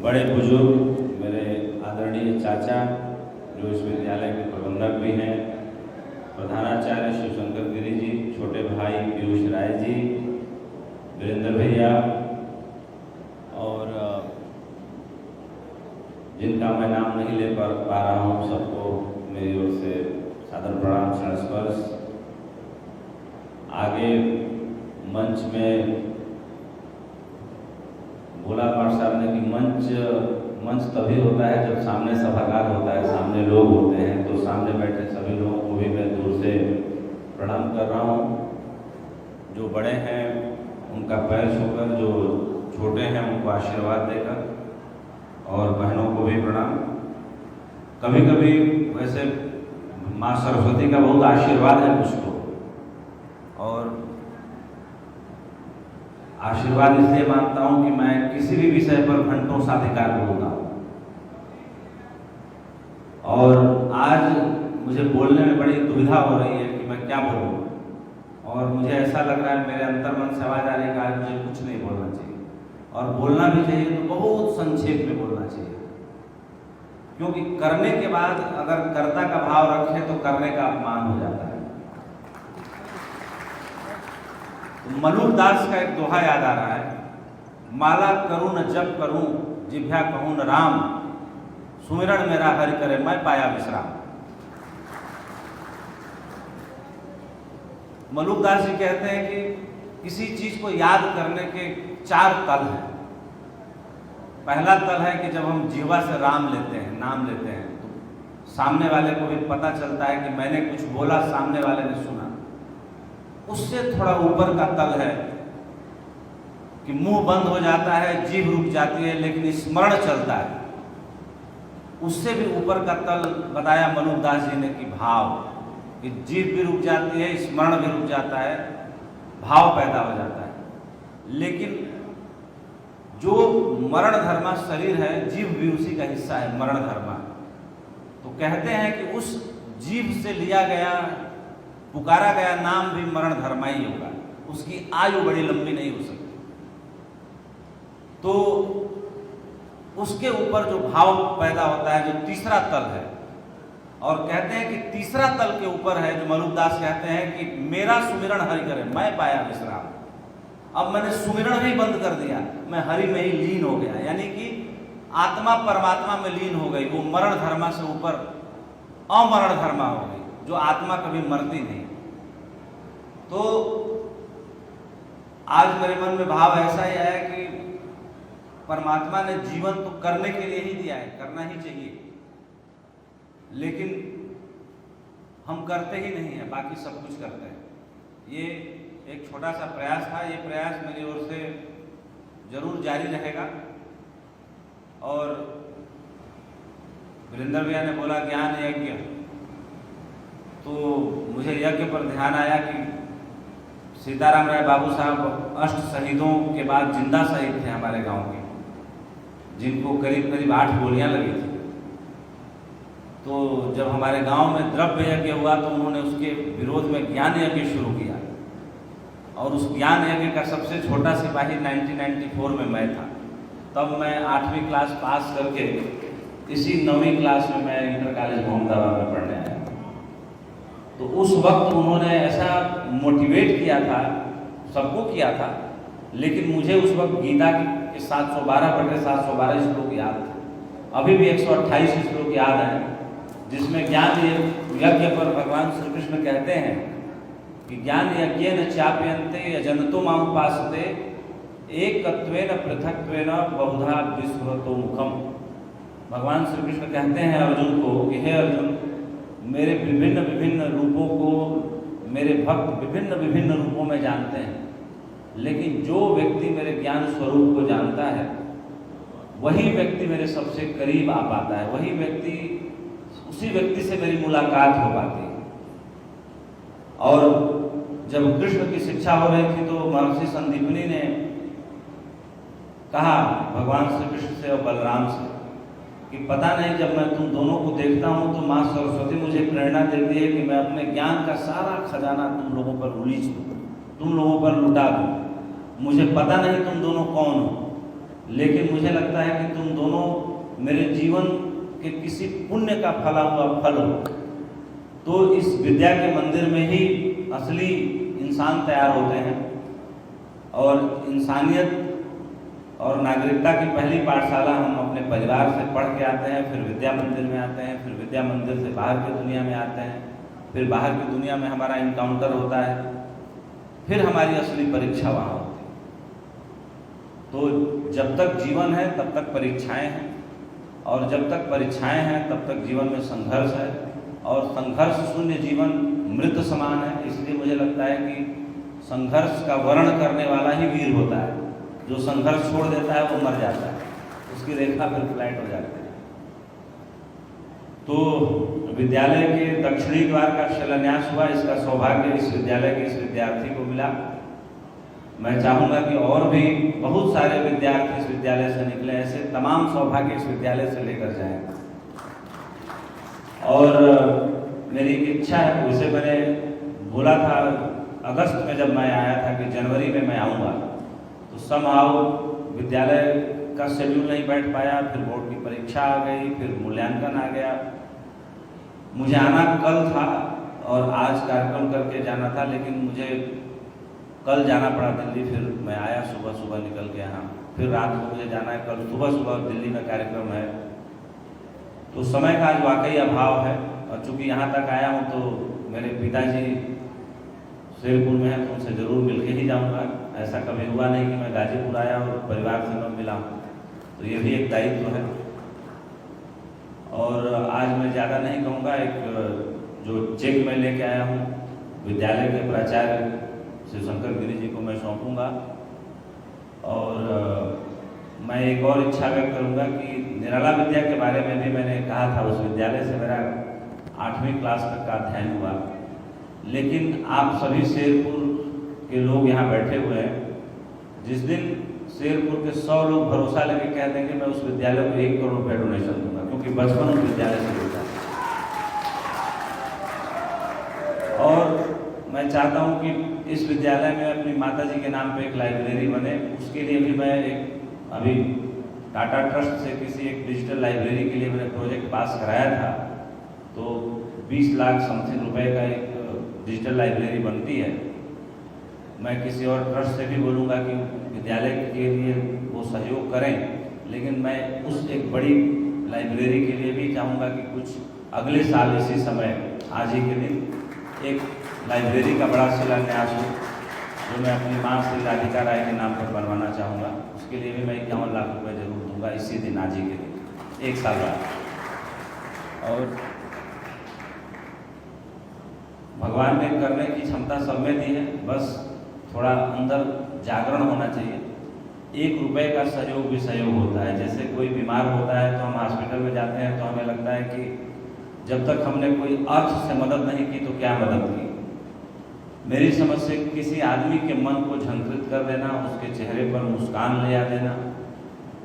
बड़े बुजुर्ग, मेरे आदरणीय चाचा जो इस विद्यालय के प्रबंधक भी हैं, प्रधानाचार्य शिवशंकर गिरी जी, छोटे भाई पीयूष राय जी, वीरेंद्र भैया, और जिनका मैं नाम नहीं ले पा रहा हूँ, सबको मेरी ओर से सादर प्रणाम, क्षण स्पर्श। आगे मंच में बोला पाठ साहब ने कि मंच तभी होता है जब सामने सभागार होता है, सामने लोग होते हैं। तो सामने बैठे सभी लोगों को भी मैं दूर से प्रणाम कर रहा हूँ। जो बड़े हैं उनका पैर छूकर, जो छोटे हैं उनको आशीर्वाद देकर, और बहनों को भी प्रणाम। कभी कभी वैसे माँ सरस्वती का बहुत आशीर्वाद है मुझको, और आशीर्वाद इसलिए मानता हूँ कि मैं किसी भी विषय पर घंटों साधिकार बोलता हूँ, और आज मुझे बोलने में बड़ी दुविधा हो रही है कि मैं क्या बोलूँ, और मुझे ऐसा लग रहा है, मेरे अंतर्मन से आवाज आ रही है कि आज मुझे कुछ नहीं बोलना चाहिए, और बोलना भी चाहिए तो बहुत संक्षेप में बोलना चाहिए, क्योंकि करने के बाद अगर कर्ता का भाव रखें तो करने का अपमान हो जाता है। मलूक दास का एक दोहा याद आ रहा है, माला करूं न जप करूं, जिभ्या कहूं न राम, सुमिरन मेरा हरि करे मैं पाया विश्राम। मलूक दास जी कहते हैं कि किसी चीज को याद करने के 4 तल हैं। पहला तल है कि जब हम जीवा से राम लेते हैं, नाम लेते हैं, तो सामने वाले को भी पता चलता है कि मैंने कुछ बोला, सामने वाले ने सुना। उससे थोड़ा ऊपर का तल है कि मुंह बंद हो जाता है, जीभ रुक जाती है, लेकिन स्मरण चलता है। उससे भी ऊपर का तल बताया मलूक दास जी ने कि भाव, कि जीभ भी रुक जाती है, स्मरण भी रुक जाता है, भाव पैदा हो जाता है। लेकिन जो मरण धर्मा शरीर है, जीभ भी उसी का हिस्सा है, मरण धर्मा। तो कहते हैं कि उस जीभ से लिया गया, पुकारा गया नाम भी मरण धर्मा ही होगा, उसकी आयु बड़ी लंबी नहीं हो सकती। तो उसके ऊपर जो भाव पैदा होता है, जो तीसरा तल है, और कहते हैं कि तीसरा तल के ऊपर है जो मलूक दास कहते हैं कि मेरा सुमिरन हरि करे मैं पाया विश्राम। अब मैंने सुमिरन भी बंद कर दिया, मैं हरि में ही लीन हो गया, यानी कि आत्मा परमात्मा में लीन हो गई। वो मरण धर्मा से ऊपर अमरण धर्मा हो गई, जो आत्मा कभी मरती नहीं। तो आज मेरे मन में भाव ऐसा ही है कि परमात्मा ने जीवन तो करने के लिए ही दिया है, करना ही चाहिए, लेकिन हम करते ही नहीं हैं, बाकी सब कुछ करते हैं। ये एक छोटा सा प्रयास था, ये प्रयास मेरी ओर से जरूर जारी रहेगा। और वीरेंद्र भैया ने बोला ज्ञान यज्ञ, तो मुझे यज्ञ पर ध्यान आया कि सीताराम राय बाबू साहब 8 शहीदों के बाद जिंदा शहीद थे हमारे गांव के, जिनको करीब करीब 8 गोलियां लगी थी। तो जब हमारे गांव में द्रव्य यज्ञ हुआ तो उन्होंने उसके विरोध में ज्ञान यज्ञ शुरू किया, और उस ज्ञान यज्ञ का सबसे छोटा सिपाही 1994 में मैं था। तब मैं 8वीं क्लास पास करके इसी 9वीं क्लास में मैं इंटर कॉलेज मोहम्मदाबाद में पढ़ने आया। तो उस वक्त उन्होंने ऐसा मोटिवेट किया था, सबको किया था, लेकिन मुझे उस वक्त गीता के 712/712 श्लोक याद थे। अभी भी 128 श्लोक याद हैं, जिसमें ज्ञान यज्ञ पर भगवान श्री कृष्ण कहते हैं कि ज्ञान यज्ञेन चाप्यन्ते यजन्तो मां उपासते एकत्वेन पृथक्त्वेन बहुधा विस्मृतो मुखम। भगवान श्री कृष्ण कहते हैं अर्जुन को कि हे अर्जुन, मेरे विभिन्न विभिन्न रूपों को मेरे भक्त विभिन्न विभिन्न रूपों में जानते हैं, लेकिन जो व्यक्ति मेरे ज्ञान स्वरूप को जानता है वही व्यक्ति मेरे सबसे करीब आ पाता है, वही व्यक्ति, उसी व्यक्ति से मेरी मुलाकात हो पाती है। और जब कृष्ण की शिक्षा हो रही थी तो महर्षि संदीपनी ने कहा भगवान श्री कृष्ण से और बलराम से कि पता नहीं, जब मैं तुम दोनों को देखता हूँ तो माँ सरस्वती मुझे प्रेरणा देती है कि मैं अपने ज्ञान का सारा खजाना तुम लोगों पर उलीच दूँ, तुम लोगों पर लुटा दूँ। मुझे पता नहीं तुम दोनों कौन हो, लेकिन मुझे लगता है कि तुम दोनों मेरे जीवन के किसी पुण्य का फला हुआ फल हो। तो इस विद्या के मंदिर में ही असली इंसान तैयार होते हैं और इंसानियत और नागरिकता की पहली पाठशाला हम अपने परिवार से पढ़ के आते हैं, फिर विद्या मंदिर में आते हैं, फिर विद्या मंदिर से बाहर की दुनिया में आते हैं, फिर बाहर की दुनिया में हमारा इनकाउंटर होता है, फिर हमारी असली परीक्षा वहाँ होती है। तो जब तक जीवन है तब तक परीक्षाएं हैं, और जब तक परीक्षाएं हैं तब तक जीवन में संघर्ष है, और संघर्ष शून्य जीवन मृत समान है। इसलिए मुझे लगता है कि संघर्ष का वर्णन करने वाला ही वीर होता है। जो संघर्ष छोड़ देता है वो मर जाता है, उसकी रेखा फिर फ्लैट हो जाती है। तो विद्यालय के दक्षिणी द्वार का शिलान्यास हुआ, इसका सौभाग्य इस विद्यालय के इस विद्यार्थी को मिला। मैं चाहूँगा कि और भी बहुत सारे विद्यार्थी इस विद्यालय से निकले, ऐसे तमाम सौभाग्य इस विद्यालय से लेकर जाएं। और मेरी एक इच्छा है, उसे मैंने बोला था अगस्त में जब मैं आया था कि जनवरी में मैं आऊँगा, तो समहाउ विद्यालय का शेड्यूल नहीं बैठ पाया, फिर बोर्ड की परीक्षा आ गई, फिर मूल्यांकन आ गया। मुझे आना कल था और आज कार्यक्रम करके जाना था, लेकिन मुझे कल जाना पड़ा दिल्ली। फिर मैं आया सुबह सुबह निकल के यहाँ, फिर रात को मुझे जाना है, कल सुबह सुबह दिल्ली में कार्यक्रम है। तो समय का आज वाकई अभाव है, और चूँकि यहाँ तक आया हूँ तो मेरे पिताजी शेरपुर में हैं, तो उनसे ज़रूर मिल के ही जाऊँगा। ऐसा कभी हुआ नहीं कि मैं गाजीपुर आया और परिवार से न मिला हूँ, तो ये भी एक दायित्व है। और आज मैं ज़्यादा नहीं कहूँगा, एक जो चेक मैं लेके आया हूँ विद्यालय के प्राचार्य शिवशंकर गिरी जी को मैं सौंपूँगा। और मैं एक और इच्छा व्यक्त करूँगा कि निराला विद्या के बारे में भी मैंने कहा था, उस विद्यालय से मेरा 8वीं क्लास तक का अध्ययन हुआ। लेकिन आप सभी शेरपुर के लोग यहाँ बैठे हुए हैं, जिस दिन शेरपुर के 100 लोग भरोसा लेके कह देंगे मैं उस विद्यालय को 1 करोड़ रुपये डोनेशन दूंगा, क्योंकि बचपन उस विद्यालय से जुड़ा है। और मैं चाहता हूँ कि इस विद्यालय में अपनी माताजी के नाम पे एक लाइब्रेरी बने। उसके लिए भी मैं एक अभी टाटा ट्रस्ट से किसी एक डिजिटल लाइब्रेरी के लिए मैंने प्रोजेक्ट पास कराया था, तो 20 लाख समथिंग रुपए का एक डिजिटल लाइब्रेरी बनती है। मैं किसी और ट्रस्ट से भी बोलूँगा कि विद्यालय के लिए वो सहयोग करें, लेकिन मैं उस एक बड़ी लाइब्रेरी के लिए भी चाहूँगा कि कुछ अगले साल इसी समय आज ही के दिन एक लाइब्रेरी का बड़ा शिलान्यास हो, जो मैं अपनी माँ श्री राधिका राय के नाम पर बनवाना चाहूँगा। उसके लिए भी मैं 51 लाख रुपए जरूर दूंगा इसी दिन, आज ही के दिन, 1 साल बाद। और भगवान ने करने की क्षमता सब में दी है, बस थोड़ा अंदर जागरण होना चाहिए। 1 रुपये का सहयोग भी सहयोग होता है। जैसे कोई बीमार होता है तो हम हॉस्पिटल में जाते हैं तो हमें लगता है कि जब तक हमने कोई अर्थ से मदद नहीं की तो क्या मदद की। मेरी समझ से किसी आदमी के मन को झंकृत कर देना, उसके चेहरे पर मुस्कान ले आ देना,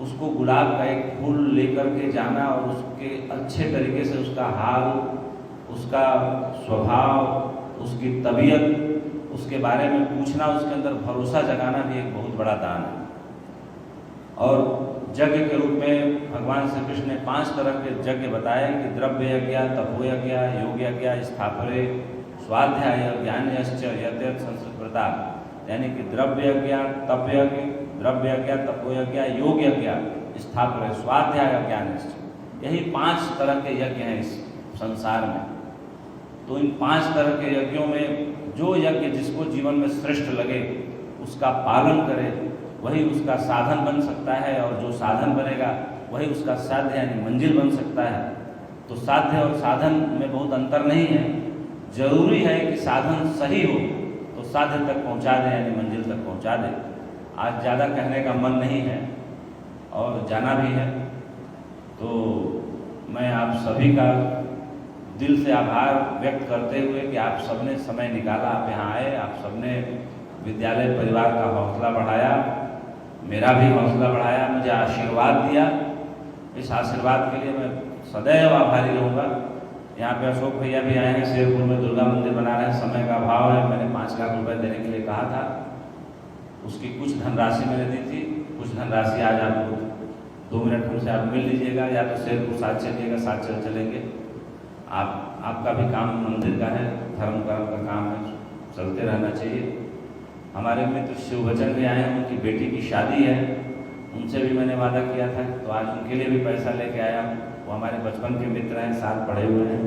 उसको गुलाब का एक फूल लेकर के जाना और उसके अच्छे तरीके से उसका हाल, उसका स्वभाव, उसकी तबीयत, उसके बारे में पूछना, उसके अंदर भरोसा जगाना भी एक बहुत बड़ा दान है। और यज्ञ के रूप में भगवान श्री कृष्ण ने 5 तरह के यज्ञ बताए कि द्रव्य यज्ञ, तपो यज्ञ, योग यज्ञ, स्थापरे, स्वाध्याय, ज्ञानयश्च यत् संस्कृता। यानी कि द्रव्य यज्ञ, तप यज्ञ, द्रव्य यज्ञ, तपो यज्ञ, योग यज्ञ, स्थापरे, स्वाध्याय, ज्ञानयश्च। यही 5 तरह के यज्ञ हैं इस संसार में। तो इन 5 तरह के यज्ञों में जो यज्ञ जिसको जीवन में श्रेष्ठ लगे उसका पालन करे, वही उसका साधन बन सकता है, और जो साधन बनेगा वही उसका साध्य यानी मंजिल बन सकता है। तो साध्य और साधन में बहुत अंतर नहीं है। जरूरी है कि साधन सही हो तो साध्य तक पहुंचा दे, यानी मंजिल तक पहुंचा दे। आज ज़्यादा कहने का मन नहीं है और जाना भी है, तो मैं आप सभी का दिल से आभार व्यक्त करते हुए कि आप सबने समय निकाला, आप यहाँ आए, आप सबने विद्यालय परिवार का हौसला बढ़ाया, मेरा भी हौसला बढ़ाया, मुझे आशीर्वाद दिया। इस आशीर्वाद के लिए मैं सदैव आभारी रहूँगा। यहाँ पे अशोक भैया भी आए हैं, शेरपुर में दुर्गा मंदिर बना रहे हैं, समय का अभाव है। मैंने 5 लाख रुपए देने के लिए कहा था, उसकी कुछ धनराशि मैंने दी थी, कुछ धनराशि आज आपको 2 मिनट हमसे आप मिल लीजिएगा, या तो शेरपुर साथ चलिएगा, साथ चलेंगे। आपका भी काम मंदिर का है, धर्म कर्म का काम है, चलते रहना चाहिए। हमारे मित्र शिववचन भी आए हैं, उनकी बेटी की शादी है, उनसे भी मैंने वादा किया था, तो आज उनके लिए भी पैसा लेके आया। वो हमारे बचपन के मित्र हैं, साथ पढ़े हुए हैं,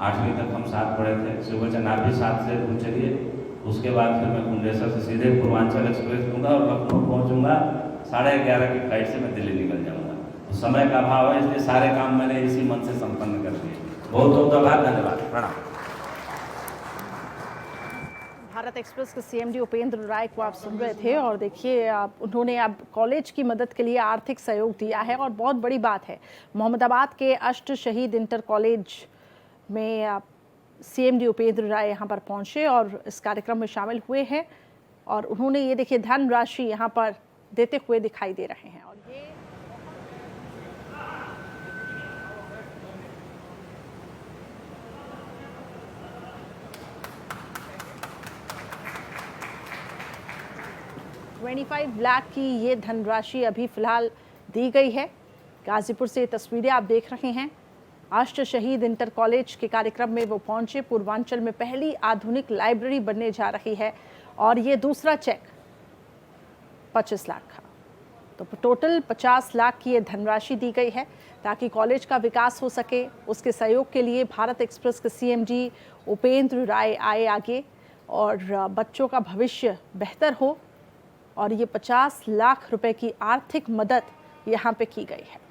8वीं तक हम साथ पढ़े थे। शिववचन आप भी साथ से चलिए। उसके बाद फिर मैं कुंडेश्वर से सीधे पूर्वांचल एक्सप्रेस लूँगा और लखनऊ पहुँचूँगा। 11:30 की फ्लाइट से मैं दिल्ली निकल जाऊँगा। तो समय का अभाव है, इसलिए सारे काम मैंने इसी मन से संपन्न कर दिए। बहुत बहुत आभार, धन्यवाद, प्रणाम। भारत एक्सप्रेस के सीएमडी उपेंद्र राय को आप सुन रहे थे। और देखिए, उन्होंने अब कॉलेज की मदद के लिए आर्थिक सहयोग दिया है और बहुत बड़ी बात है। मोहम्मदाबाद के अष्ट शहीद इंटर कॉलेज में सीएमडी उपेंद्र राय यहाँ पर पहुँचे और इस कार्यक्रम में शामिल हुए हैं। और उन्होंने ये देखिए धनराशि यहाँ पर देते हुए दिखाई दे रहे हैं। और ये $25 लाख की ये धनराशि अभी फिलहाल दी गई है। गाजीपुर से ये तस्वीरें आप देख रहे हैं। अष्ट शहीद इंटर कॉलेज के कार्यक्रम में वो पहुंचे। पूर्वांचल में पहली आधुनिक लाइब्रेरी बनने जा रही है और ये दूसरा चेक 25 लाख का। तो टोटल 50 लाख की ये धनराशि दी गई है ताकि कॉलेज का विकास हो सके। उसके सहयोग के लिए भारत एक्सप्रेस के सीएमडी उपेंद्र राय आए आगे और बच्चों का भविष्य बेहतर हो। और ये 50 लाख रुपए की आर्थिक मदद यहाँ पे की गई है।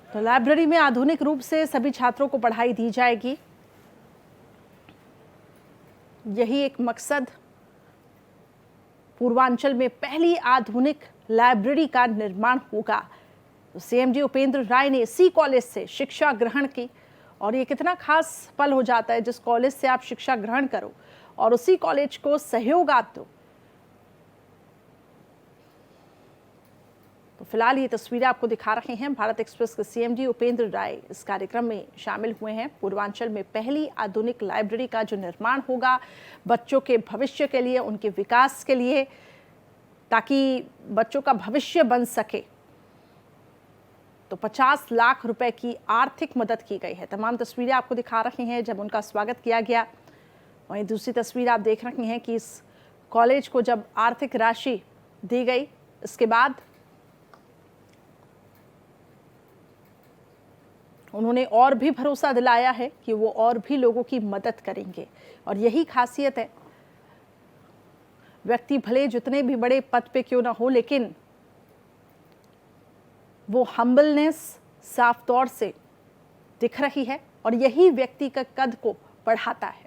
तो लाइब्रेरी में आधुनिक रूप से सभी छात्रों को पढ़ाई दी जाएगी, यही एक मकसद। पूर्वांचल में पहली आधुनिक लाइब्रेरी का निर्माण होगा। तो सीएमडी उपेंद्र राय ने इसी कॉलेज से शिक्षा ग्रहण की और ये कितना खास पल हो जाता है जिस कॉलेज से आप शिक्षा ग्रहण करो और उसी कॉलेज को सहयोग आप दो। तो फिलहाल ये तस्वीरें आपको दिखा रहे हैं। भारत एक्सप्रेस के सीएमडी उपेंद्र राय इस कार्यक्रम में शामिल हुए हैं। पूर्वांचल में पहली आधुनिक लाइब्रेरी का जो निर्माण होगा बच्चों के भविष्य के लिए, उनके विकास के लिए, ताकि बच्चों का भविष्य बन सके। तो 50 लाख रुपए की आर्थिक मदद की गई है। तमाम तस्वीरें आपको दिखा रहे हैं जब उनका स्वागत किया गया। वहीं दूसरी तस्वीर आप देख रहे हैं कि इस कॉलेज को जब आर्थिक राशि दी गई, इसके बाद उन्होंने और भी भरोसा दिलाया है कि वो और भी लोगों की मदद करेंगे। और यही खासियत है, व्यक्ति भले जितने भी बड़े पद पे क्यों ना हो, लेकिन वो हम्बलनेस साफ तौर से दिख रही है और यही व्यक्ति का कद को बढ़ाता है।